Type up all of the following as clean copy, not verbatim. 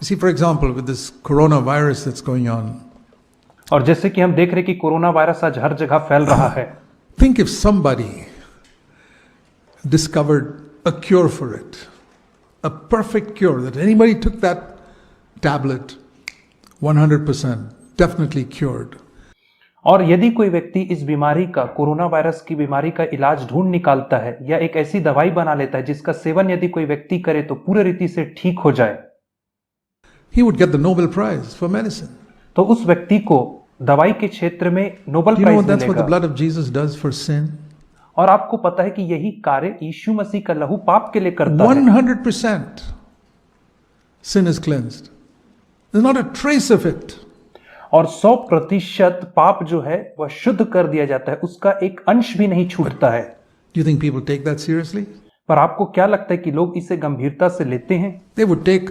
See, for example, with this coronavirus that's going on, और जैसे कि हम देख रहे हैं कि कोरोना वायरस आज हर जगह फैल रहा है, think if somebody discovered a cure for it, a perfect cure, that anybody took that tablet, 100% definitely cured. और यदि कोई व्यक्ति इस बीमारी का, कोरोना वायरस की बीमारी का इलाज ढूंढ निकालता है या एक ऐसी दवाई बना लेता है जिसका सेवन यदि कोई व्यक्ति करे तो पूरे रीति से ठीक हो जाए, he would get the Nobel Prize for medicine. तो उस व्यक्ति को दवाई के क्षेत्र में Nobel You know prize that's what the मिलेगा। blood of Jesus does for sin? और आपको पता है कि यही कार्य यीशु मसीह का लहू पाप के लिए करता है। 100% sin is cleansed. There's not a trace of it. और 100% पाप जो है वह शुद्ध कर दिया जाता है, उसका एक अंश भी नहीं छूटता है। Do you think people take that seriously? पर आपको क्या लगता है कि लोग इसे गंभीरता से लेते हैं? They would take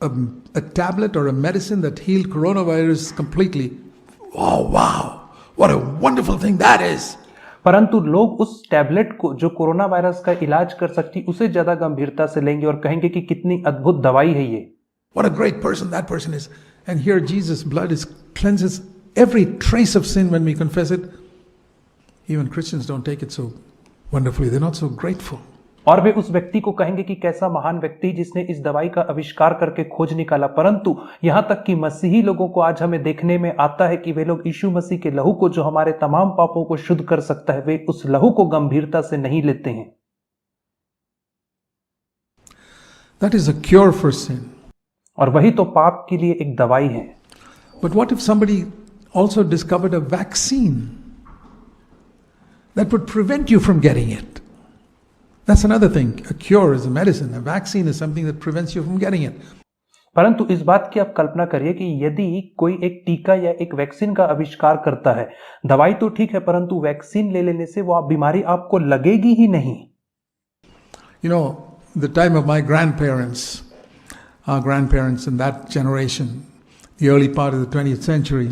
a tablet or a medicine that healed coronavirus completely. Oh, wow, what a wonderful thing that is. परंतु लोग उस टैबलेट को जो कोरोना वायरस का इलाज कर सकती उसे ज्यादा गंभीरता से लेंगे और कहेंगे कि कितनी अद्भुत दवाई है ये। What a great person that person is. And here Jesus' blood cleanses every trace of sin when we confess it. Even Christians don't take it so wonderfully. They're not so grateful. और वे उस व्यक्ति को कहेंगे कि कैसा महान व्यक्ति जिसने इस दवाई का आविष्कार करके खोज निकाला, परंतु यहां तक कि मसीही लोगों को आज हमें देखने में आता है कि वे लोग यीशु मसीह के लहू को जो हमारे तमाम पापों को शुद्ध कर सकता है, वे उस लहू को गंभीरता से नहीं लेते हैं। That is a cure for sin. और वही तो पाप के लिए एक दवाई है। But what if somebody also discovered a vaccine that would prevent you from getting it? That's another thing. A cure is a medicine. A vaccine is something that prevents you from getting it. परंतु इस बात की आप कल्पना करिए कि यदि कोई एक टीका या एक वैक्सीन का आविष्कार करता है, दवाई तो ठीक है परंतु वैक्सीन ले लेने से वो बीमारी आपको लगेगी ही नहीं। You know, the time of my grandparents, our grandparents in that generation, the early part of the 20th century,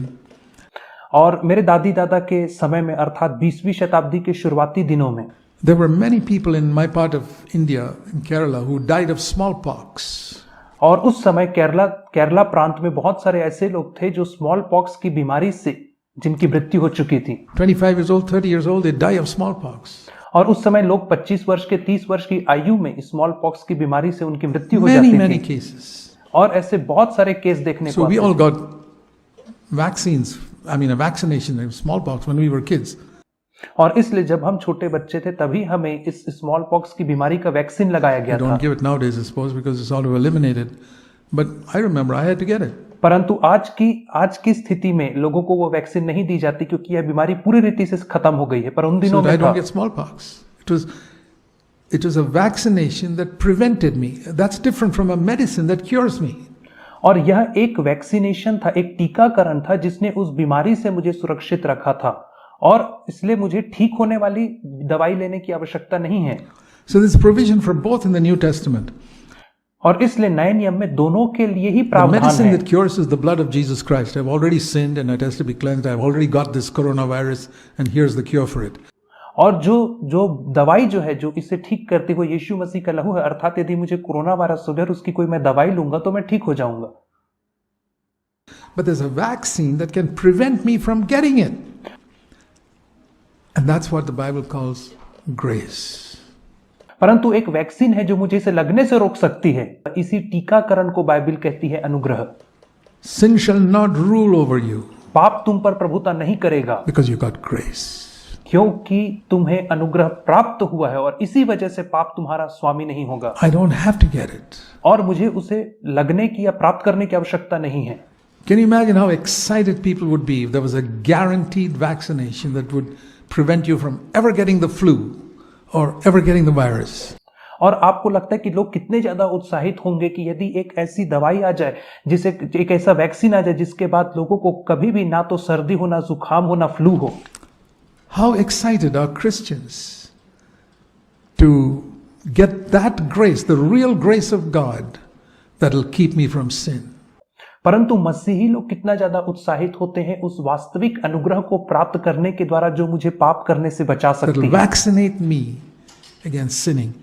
और मेरे दादी दादा के समय में अर्थात 20वीं शताब्दी के शुरुआती दिनों में there were many people in my part of India, in Kerala, who died of smallpox. और उस समय केरला प्रांत में बहुत सारे ऐसे लोग थे जो स्मॉल पॉक्स की बीमारी से जिनकी मृत्यु हो चुकी थी। 25 years old, 30 years old, they die of smallpox. और उस समय लोग 25 वर्ष के 30 वर्ष की आयु में स्मॉल पॉक्स की बीमारी से उनकी मृत्यु हो जाती Many थी। cases. और ऐसे बहुत सारे केस देखने को So we आते all थे। got vaccines. I mean, a vaccination of smallpox when we were kids. और इसलिए जब हम छोटे बच्चे थे तभी हमें इस स्मॉल पॉक्स की बीमारी का वैक्सीन लगाया गया They था। don't give it nowadays, I suppose, because it's all eliminated. But I remember I had to get it. परंतु आज की स्थिति में लोगों को वो वैक्सीन नहीं दी जाती क्योंकि यह बीमारी पूरी रीति से खत्म हो गई है। पर उन So दिनों that I में don't था। get smallpox. It was a vaccination that prevented me. That's different from a medicine that cures me. और यह एक वैक्सीनेशन था, एक टीकाकरण था जिसने उस बीमारी से मुझे सुरक्षित रखा था और इसलिए मुझे ठीक होने वाली दवाई लेने की आवश्यकता नहीं है। So there's provision for both in the New Testament. और इसलिए नए नियम में दोनों के लिए ही The प्रावधान medicine है। that cures is the blood of Jesus Christ. I've already sinned and it has to be cleansed. I've already got this coronavirus and here's the cure for it. और जो दवाई जो है जो इसे ठीक करती वो यीशु मसीह का लहू है, अर्थात यदि मुझे कोरोना वायरस हो गया उसकी कोई मैं दवाई लूंगा तो मैं ठीक हो जाऊंगा। But there's a vaccine that can prevent me from getting it. And that's what the Bible calls grace. परंतु एक वैक्सीन है जो मुझे इसे लगने से रोक सकती है। इसी टीकाकरण को बाइबल कहती है अनुग्रह। Sin shall not rule over you पाप तुम पर प्रभुता नहीं करेगा because you got grace. क्योंकि तुम्हें अनुग्रह प्राप्त हुआ है और इसी वजह से पाप तुम्हारा स्वामी नहीं होगा। I don't have to get it. और मुझे उसे लगने की या प्राप्त करने की आवश्यकता नहीं है। Can you imagine how excited people would be if there was a guaranteed vaccination that would prevent you from ever getting the flu or ever getting the virus? और आपको लगता है कि लोग कितने ज्यादा उत्साहित होंगे कि यदि एक ऐसी दवाई आ जाए, जिसे एक ऐसा वैक्सीन आ जाए जिसके बाद लोगों को कभी भी ना तो सर्दी हो, ना जुकाम हो, ना फ्लू हो। How excited are Christians to get that grace, the real grace of God that will keep me from sin. परंतु मसीही लोग कितना ज्यादा उत्साहित होते हैं उस वास्तविक अनुग्रह को प्राप्त करने के द्वारा जो मुझे पाप करने से बचा That सकती will है vaccinate me against sinning.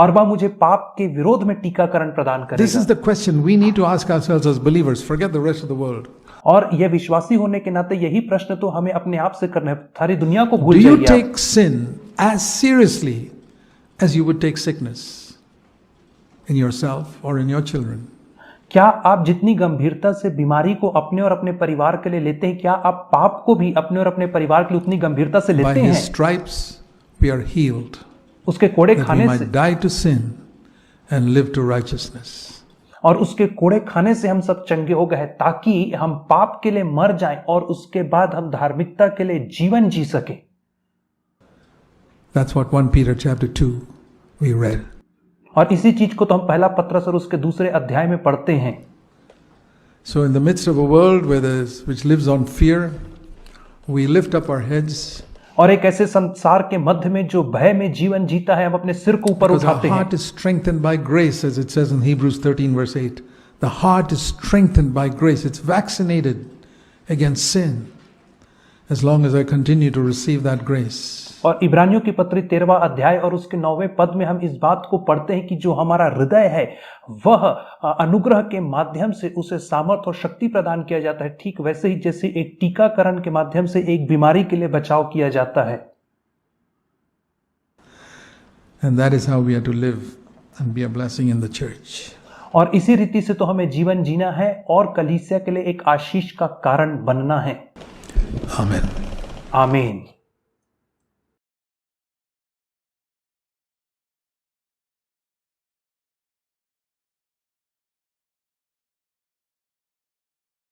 और वह मुझे पाप के विरोध में टीकाकरण प्रदान This करेगा। is the question we need to ask ourselves as believers. Forget the rest of the world. और यह विश्वासी होने के नाते यही प्रश्न तो हमें अपने आप से करना है। सारी दुनिया को Do भूल you जाइए आप। take sin as seriously as you would take sickness in yourself or in your children? क्या आप जितनी गंभीरता से बीमारी को अपने और अपने परिवार के लिए लेते हैं, क्या आप पाप को भी अपने और अपने परिवार के लिए उतनी गंभीरता से By लेते his हैं? stripes we are healed, उसके कोड़े that we खाने might से die to sin and live to righteousness. और उसके कोड़े खाने से हम सब चंगे हो गए ताकि हम पाप के लिए मर जाएं और उसके बाद हम धार्मिकता के लिए जीवन जी सके। That's what 1 Peter chapter 2 we read. और इसी चीज को तो हम पहला पत्रस और उसके दूसरे अध्याय में पढ़ते हैं। So in the midst of a world which lives on fear, we lift up our heads और एक ऐसे संसार के मध्य में जो भय में जीवन जीता है, हम अपने सिर को ऊपर because our उठाते हैं। heart is strengthened by grace, as it says in Hebrews 13 verse 8. The heart is strengthened by grace. It's vaccinated against sin as long as I continue to receive that grace. और इब्रानियों की पत्री 13वां अध्याय और उसके 9वें पद में हम इस बात को पढ़ते हैं कि जो हमारा हृदय है वह अनुग्रह के माध्यम से उसे सामर्थ और शक्ति प्रदान किया जाता है, ठीक वैसे ही जैसे एक टीकाकरण के माध्यम से एक बीमारी के लिए बचाव किया जाता है। And that is how we are to live and be a blessing in the church. और इसी रीति से तो हमें जीवन जीना है और कलीसिया के लिए एक आशीष का कारण बनना है। Amen. आमीन।